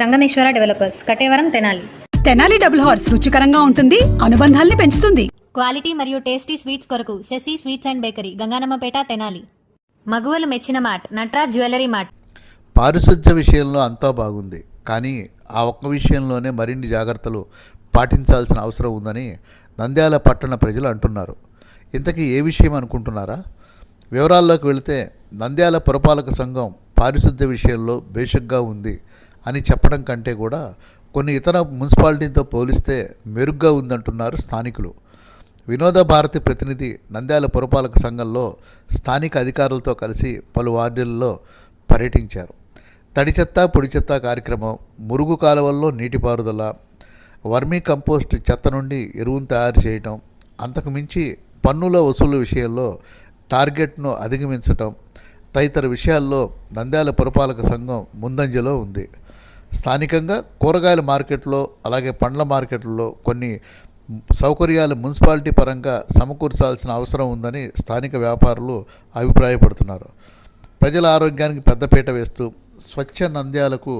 Sangameshwara developers, Katevaram, Tenali. Tenali double horse రుచికరంగా ఉంటుంది, అనుబంధాల్ని పెంచుతుంది. క్వాలిటీ మరియు టేస్టీ స్వీట్స్ కొరకు Sasi sweets and bakery, Ganganammapeta, Tenali. మగువలు మెచ్చిన మార్ట్, నట్రాజ్ జ్యువెలరీ మార్ట్. పారిశుధ్య విషయంలో అంతా బాగుంది, కానీ ఆ ఒక్క విషయంలోనే మరిన్ని జాగ్రత్తలు పాటించాల్సిన అవసరం ఉందని నంద్యాల పట్టణ ప్రజలు అంటున్నారు. ఇంతకీ ఏ విషయం అనుకుంటున్నారా? వివరాల్లోకి వెళితే నంద్యాల పురపాలక సంఘం పారిశుధ్య విషయంలో బేషగ్గా ఉంది అని చెప్పడం కంటే కూడా కొన్ని ఇతర మున్సిపాలిటీతో పోలిస్తే మెరుగ్గా ఉందంటున్నారు స్థానికులు. వినోద భారతి ప్రతినిధి నంద్యాల పురపాలక సంఘంలో స్థానిక అధికారులతో కలిసి పలు వార్డుల్లో పర్యటించారు. తడి చెత్త పొడి చెత్త కార్యక్రమం, మురుగు కాలువల్లో నీటిపారుదల, వర్మీ కంపోస్ట్ చెత్త నుండి ఎరువును తయారు చేయటం, అంతకు మించి పన్నుల వసూలు విషయంలో టార్గెట్ను అధిగమించటం తదితర విషయాల్లో నంద్యాల పురపాలక సంఘం ముందంజలో ఉంది. స్థానికంగా కూరగాయల మార్కెట్లో అలాగే పండ్ల మార్కెట్లలో కొన్ని సౌకర్యాలు మున్సిపాలిటీ పరంగా సమకూర్చాల్సిన అవసరం ఉందని స్థానిక వ్యాపారులు అభిప్రాయపడుతున్నారు. ప్రజల ఆరోగ్యానికి పెద్దపీట వేస్తూ స్వచ్ఛ నంద్యాలకు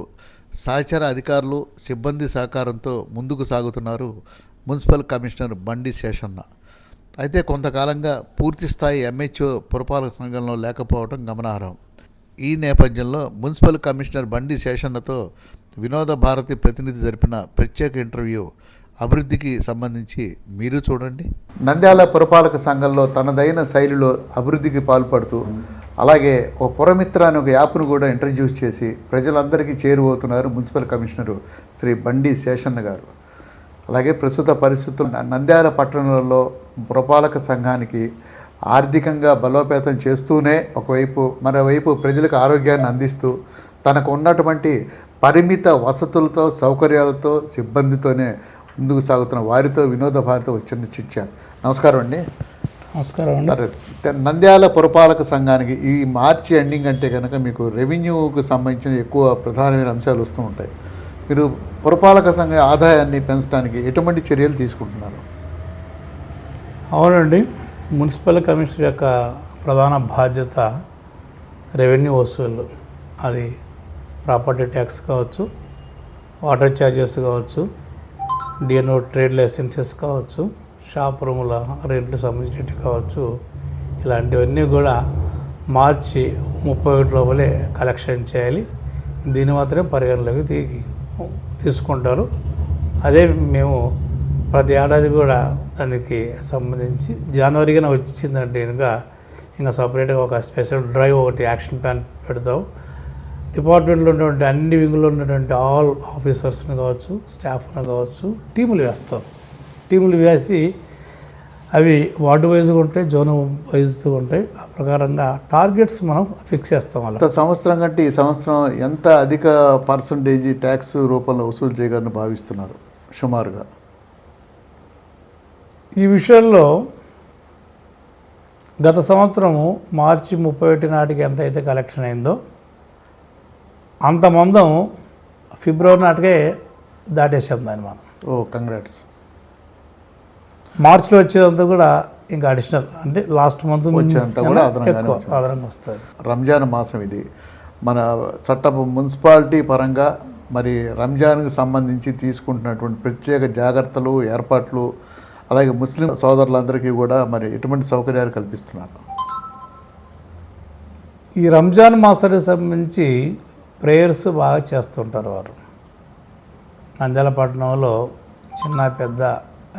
సహచర అధికారులు సిబ్బంది సహకారంతో ముందుకు సాగుతున్నారు మున్సిపల్ కమిషనర్ బండి శేషన్న. అయితే కొంతకాలంగా పూర్తిస్థాయి ఎంహెచ్ఓ పురపాలక సంఘంలో లేకపోవడం గమనార్హం. ఈ నేపథ్యంలో మున్సిపల్ కమిషనర్ బండి శేషన్నతో వినోద భారతి ప్రతినిధి జరిపిన ప్రత్యేక ఇంటర్వ్యూ అభివృద్ధికి సంబంధించి మీరు చూడండి. నంద్యాల పురపాలక సంఘంలో తనదైన శైలిలో అభివృద్ధికి పాల్పడుతూ అలాగే ఓ పురమిత్ర అనే ఒక యాప్ను కూడా ఇంట్రడ్యూస్ చేసి ప్రజలందరికీ చేరువవుతున్నారు మున్సిపల్ కమిషనరు శ్రీ బండి శేషన్న గారు. అలాగే ప్రస్తుత పరిస్థితులు నంద్యాల పట్టణంలో పురపాలక సంఘానికి ఆర్థికంగా బలోపేతం చేస్తూనే మరోవైపు ప్రజలకు ఆరోగ్యాన్ని అందిస్తూ తనకు ఉన్నటువంటి పరిమిత వసతులతో సౌకర్యాలతో సిబ్బందితోనే ముందుకు సాగుతున్న వారితో వినోద భారతి వచ్చిన చర్చ. నమస్కారం అండి. నమస్కారం అండి. నంద్యాల పురపాలక సంఘానికి ఈ మార్చి ఎండింగ్ అంటే కనుక మీకు రెవెన్యూకు సంబంధించిన ఎక్కువ ప్రధానమైన అంశాలు వస్తూ ఉంటాయి. మీరు పురపాలక సంఘ ఆదాయాన్ని పెంచడానికి ఎటువంటి చర్యలు తీసుకుంటున్నారు? అవునండి, మున్సిపల్ కమిషనర్ యొక్క ప్రధాన బాధ్యత రెవెన్యూ వసూళ్ళు. అది ప్రాపర్టీ ట్యాక్స్ కావచ్చు, వాటర్ ఛార్జెస్ కావచ్చు, డిఎన్ఓ ట్రేడ్ లైసెన్సెస్ కావచ్చు, షాప్ రూముల రెంట్లు సంబంధించినవి కావచ్చు. ఇలాంటివన్నీ కూడా మార్చి 31 లోపలే కలెక్షన్ చేయాలి. దీన్ని మాత్రమే పరిగణలోకి తీసుకుంటారు. అదే మేము ప్రతి ఏడాది కూడా దానికి సంబంధించి జనవరిగా వచ్చిందంటే ఇంకా సపరేట్గా ఒక స్పెషల్ డ్రైవ్ ఒకటి యాక్షన్ ప్లాన్ పెడతాం. డిపార్ట్మెంట్లో ఉన్నటువంటి అన్ని వింగుల్లో ఉన్నటువంటి ఆల్ ఆఫీసర్స్ని కావచ్చు, స్టాఫ్ను కావచ్చు, టీములు వేస్తాం. టీములు వేసి అవి వార్డు వైజ్గా ఉంటాయి, జోన్ వైజ్గా ఉంటాయి. ఆ ప్రకారంగా టార్గెట్స్ మనం ఫిక్స్ చేస్తాం. గత సంవత్సరం కంటే ఈ సంవత్సరం ఎంత అధిక పర్సంటేజ్ ట్యాక్స్ రూపంలో వసూలు చేయగలని భావిస్తున్నారు సుమారుగా? ఈ విషయంలో గత సంవత్సరము మార్చి 31 నాటికి ఎంత అయితే కలెక్షన్ అయిందో అంత మందం ఫిబ్రవరి నాటికే దాటేసాం దాన్ని మనం. కంగ్రాట్స్. మార్చిలో వచ్చేదంతా కూడా ఇంకా అడిషనల్, అంటే లాస్ట్ మంత్ వచ్చేంత కూడా అదనంగా వస్తుంది. రంజాన్ మాసం ఇది. మన చట్టపు మున్సిపాలిటీ పరంగా మరి రంజాన్కి సంబంధించి తీసుకుంటున్నటువంటి ప్రత్యేక జాగ్రత్తలు, ఏర్పాట్లు, అలాగే ముస్లిం సోదరులందరికీ కూడా మరి ఎటువంటి సౌకర్యాలు కల్పిస్తున్నారు? ఈ రంజాన్ మాసానికి సంబంధించి ప్రేయర్స్ బాగా చేస్తుంటారు వారు. నంద్యాల పట్టణంలో చిన్న పెద్ద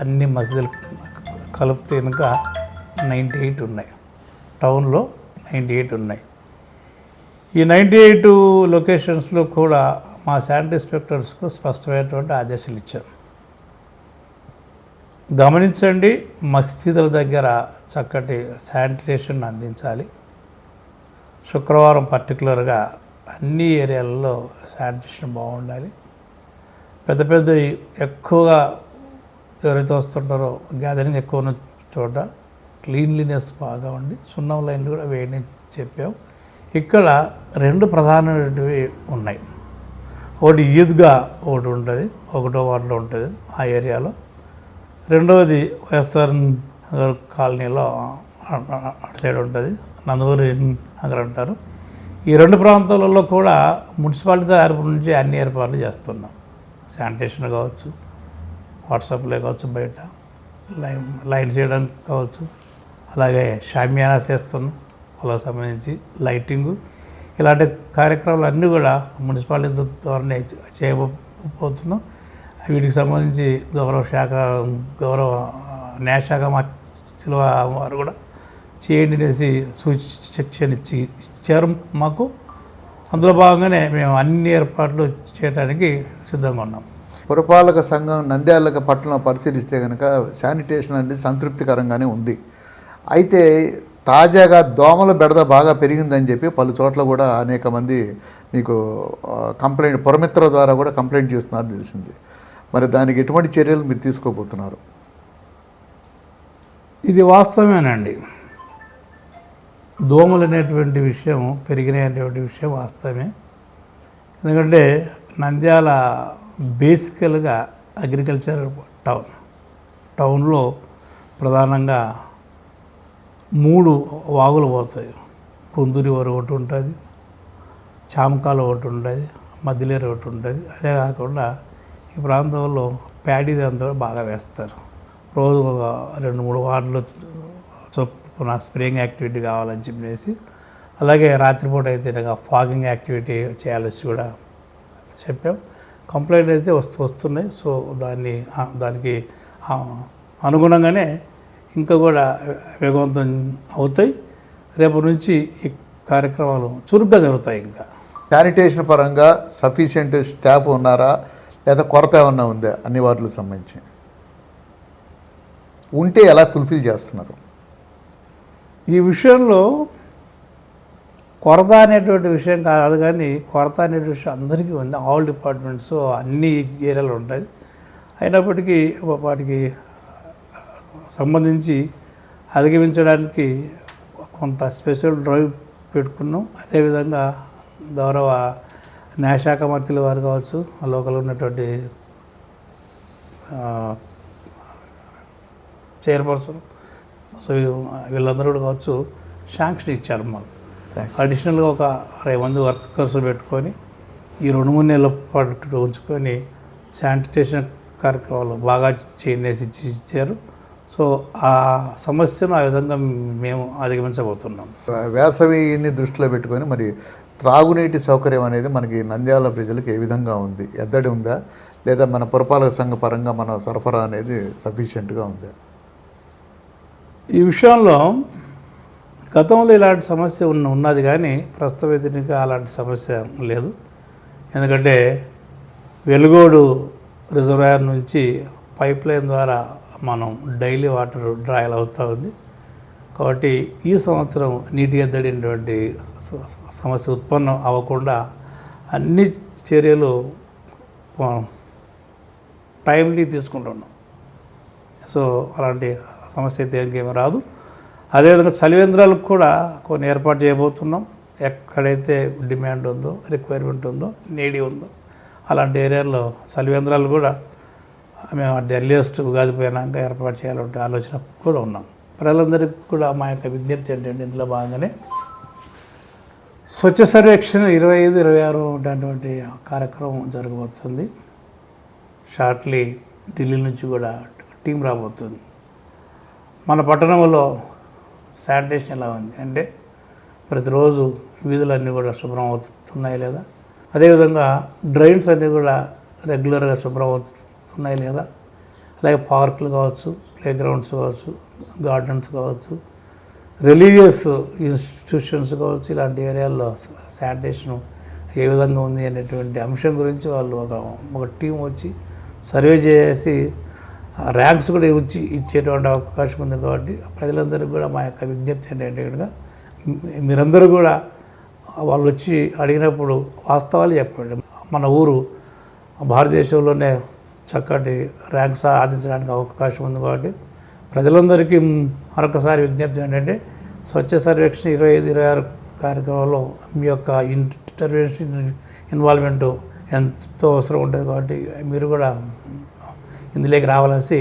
అన్ని మసీదులు కలిపితే కనుక 98 ఉన్నాయి. టౌన్లో 98 ఉన్నాయి. ఈ 98 లొకేషన్స్లో కూడా మా శానిటరీ ఇన్స్పెక్టర్స్కు స్పష్టమైనటువంటి ఆదేశాలు ఇచ్చారు. గమనించండి, మసీదుల దగ్గర చక్కటి శానిటేషన్ అందించాలి. శుక్రవారం పర్టికులర్గా అన్ని ఏరియాలలో శానిటేషన్ బాగుండాలి. పెద్ద పెద్ద ఎక్కువగా ఎవరైతే వస్తుంటారో గ్యాదరింగ్ ఎక్కువ ఉన్న చోట క్లీన్లీనెస్ బాగా ఉండి సున్నం లైన్లు కూడా వేయని చెప్పాం. ఇక్కడ 2 ప్రధానమైనవి ఉన్నాయి. ఒకటి ఈద్గా ఒకటి ఉంటుంది, 1వ వార్డులో ఉంటుంది ఆ ఏరియాలో. రెండవది వైఎస్ఆర్ నగర్ కాలనీలో అటు సైడ్ ఉంటుంది, నందమూరి నగర్ అంటారు. ఈ రెండు ప్రాంతాలలో కూడా మున్సిపాలిటీ తరపు నుంచి అన్ని ఏర్పాట్లు చేస్తున్నాం. శానిటేషన్ కావచ్చు, వాట్సాప్లో కావచ్చు, బయట లైన్ చేయడానికి కావచ్చు, అలాగే షామియానా చేస్తున్నాం, వాళ్ళకి సంబంధించి లైటింగు, ఇలాంటి కార్యక్రమాలు అన్నీ కూడా మున్సిపాలిటీ ద్వారానే చేయబోతున్నాం. వీటికి సంబంధించి గౌరవ న్యాయశాఖ మంత్రుల వారు కూడా చేయండి అనేసి సూచన ఇచ్చారు మాకు. అందులో భాగంగానే మేము అన్ని ఏర్పాట్లు చేయడానికి సిద్ధంగా ఉన్నాం. పురపాలక సంఘం నంద్యాల పట్టణం పరిశీలిస్తే కనుక శానిటేషన్ అనేది సంతృప్తికరంగానే ఉంది. అయితే తాజాగా దోమల బెడద బాగా పెరిగిందని చెప్పి పలు చోట్ల కూడా అనేక మంది మీకు కంప్లైంట్, పురమిత్ర ద్వారా కూడా కంప్లైంట్ చేస్తున్నారు తెలిసింది. మరి దానికి ఎటువంటి చర్యలు మీరు తీసుకోబోతున్నారు? ఇది వాస్తవమేనండి. దోమలు అనేటువంటి విషయం, పెరిగినటువంటి విషయం వాస్తవమే. ఎందుకంటే నంద్యాల బేసికల్గా అగ్రికల్చర్ టౌన్లో ప్రధానంగా 3 వాగులు పోతాయి. కుందూరి ఒకటి ఉంటుంది, చామకాలు ఒకటి ఉంటుంది, మద్దిలేరు ఒకటి ఉంటుంది. అదే కాకుండా ఈ ప్రాంతంలో ప్యాడీ అంతా బాగా వేస్తారు. రోజు ఒక 2-3 వార్డులు చొప్పున స్ప్రేయింగ్ యాక్టివిటీ కావాలని చెప్పేసి, అలాగే రాత్రిపూట అయితే ఫాగింగ్ యాక్టివిటీ చేయాల్సి కూడా చెప్పాం. కంప్లైంట్ అయితే వస్తున్నాయి. సో దానికి అనుగుణంగానే ఇంకా కూడా వేగవంతం అవుతాయి. రేపటి నుంచి ఈ కార్యక్రమాలు చురుగ్గా జరుగుతాయి. ఇంకా శానిటేషన్ పరంగా సఫిషియెంట్ స్టాఫ్ ఉన్నారా, లేదా కొరత ఏమన్నా ఉందా అన్ని వార్డులకు సంబంధించి? ఉంటే ఎలా ఫుల్ఫిల్ చేస్తున్నారు? ఈ విషయంలో కొరత అనేటువంటి విషయం కాదు, కానీ కొరత అనేటువంటి విషయం అందరికీ ఉంది. ఆల్ డిపార్ట్మెంట్స్ అన్ని ఏరియాలో ఉంటుంది. అయినప్పటికీ వాటికి సంబంధించి అధిగమించడానికి కొంత స్పెషల్ డ్రైవ్ పెట్టుకున్నాం. అదేవిధంగా గౌరవ న్యాయశాఖ మంత్రుల వారు కావచ్చు, లోకల్ ఉన్నటువంటి చైర్పర్సన్, సో వీళ్ళందరూ కూడా కావచ్చు శాంక్షన్ ఇచ్చారు మాకు. అడిషనల్గా ఒక 60 మంది వర్కర్స్ పెట్టుకొని ఈ 2-3 నెలల పాటు ఉంచుకొని శానిటేషన్ కార్యక్రమాలు బాగా చేసి ఇచ్చారు. సో ఆ సమస్యను ఆ విధంగా మేము అధిగమించబోతున్నాం. వేసవిని దృష్టిలో పెట్టుకొని మరి త్రాగునీటి సౌకర్యం అనేది మనకి నంద్యాల ప్రజలకు ఏ విధంగా ఉంది? ఎద్దడి ఉందా, లేదా మన పురపాలక సంఘ పరంగా మన సరఫరా అనేది సఫిషియెంట్గా ఉందా? ఈ విషయంలో గతంలో ఇలాంటి సమస్య ఉన్నది, కానీ ప్రస్తుతం అలాంటి సమస్య లేదు. ఎందుకంటే వెలుగోడు రిజర్వాయర్ నుంచి పైప్ లైన్ ద్వారా మనం డైలీ వాటర్ డ్రాయల్ అవుతూ ఉంది. కాబట్టి ఈ సంవత్సరం నీటి ఎద్దడినటువంటి సమస్య ఉత్పన్నం అవ్వకుండా అన్ని చర్యలు టైమ్లీ తీసుకుంటున్నాం. సో అలాంటి సమస్య అయితే ఇంకేమీ రాదు. అదేవిధంగా చలివేంద్రాలకు కూడా కొన్ని ఏర్పాటు చేయబోతున్నాం. ఎక్కడైతే డిమాండ్ ఉందో, రిక్వైర్మెంట్ ఉందో, నీడి ఉందో అలాంటి ఏరియాల్లో చలివేంద్రాలు కూడా మేము అట్ ఎర్లియస్ట్ ఉగాది పోయినాక ఏర్పాటు చేయాలంటే ఆలోచన కూడా ఉన్నాం. ప్రజలందరికీ కూడా మా యొక్క విజ్ఞప్తి ఏంటంటే, ఇందులో భాగంగానే స్వచ్ఛ సర్వేక్షణ 25-26 ఉన్నటువంటి కార్యక్రమం జరగబోతుంది. షార్ట్లీ ఢిల్లీ నుంచి కూడా టీం రాబోతుంది. మన పట్టణంలో శానిటేషన్ ఎలా ఉంది అంటే, ప్రతిరోజు వీధులన్నీ కూడా శుభ్రం అవుతున్నాయి లేదా, అదేవిధంగా డ్రైన్స్ అన్నీ కూడా రెగ్యులర్గా శుభ్రం అవుతున్నాయి లేదా, అలాగే పార్కులు కావచ్చు, ప్లే గ్రౌండ్స్ కావచ్చు, గార్డెన్స్ కావచ్చు, రిలీజియస్ ఇన్స్టిట్యూషన్స్ కావచ్చు, ఇలాంటి ఏరియాల్లో శానిటేషన్ ఏ విధంగా ఉంది అనేటువంటి అంశం గురించి వాళ్ళు ఒక టీం వచ్చి సర్వే చేసి ర్యాంక్స్ కూడా ఇచ్చేటువంటి అవకాశం ఉంది. కాబట్టి ప్రజలందరికీ కూడా మా యొక్క విజ్ఞప్తి ఏంటంటే, మీరందరూ కూడా వాళ్ళు వచ్చి అడిగినప్పుడు వాస్తవాలు చెప్పండి. మన ఊరు భారతదేశంలోనే చక్కటి ర్యాంక్ సాధించడానికి అవకాశం ఉంది. కాబట్టి ప్రజలందరికీ మరొకసారి విజ్ఞప్తి ఏంటంటే, స్వచ్ఛ సర్వేక్షణ 25-26 కార్యక్రమంలో మీ యొక్క ఇంటర్వెన్షన్ ఇన్వాల్వ్మెంటు ఎంతో అవసరం ఉంటుంది. కాబట్టి మీరు కూడా ఇందులోకి రావాల్సి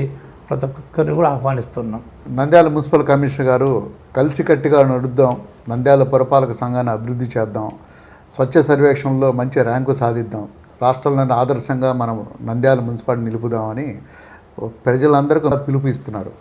ప్రతి ఒక్కరిని కూడా ఆహ్వానిస్తున్నాం. నంద్యాల మున్సిపల్ కమిషనర్ గారు కలిసికట్టుగా నడుద్దాం, నంద్యాల పురపాలక సంఘాన్ని అభివృద్ధి చేద్దాం, స్వచ్ఛ సర్వేక్షణలో మంచి ర్యాంకు సాధిద్దాం, రాష్ట్రంలోని ఆదర్శంగా మనం నంద్యాల మున్సిపాలిటీ నిలుపుదామని ప్రజలందరికీ పిలుపు ఇస్తున్నారు.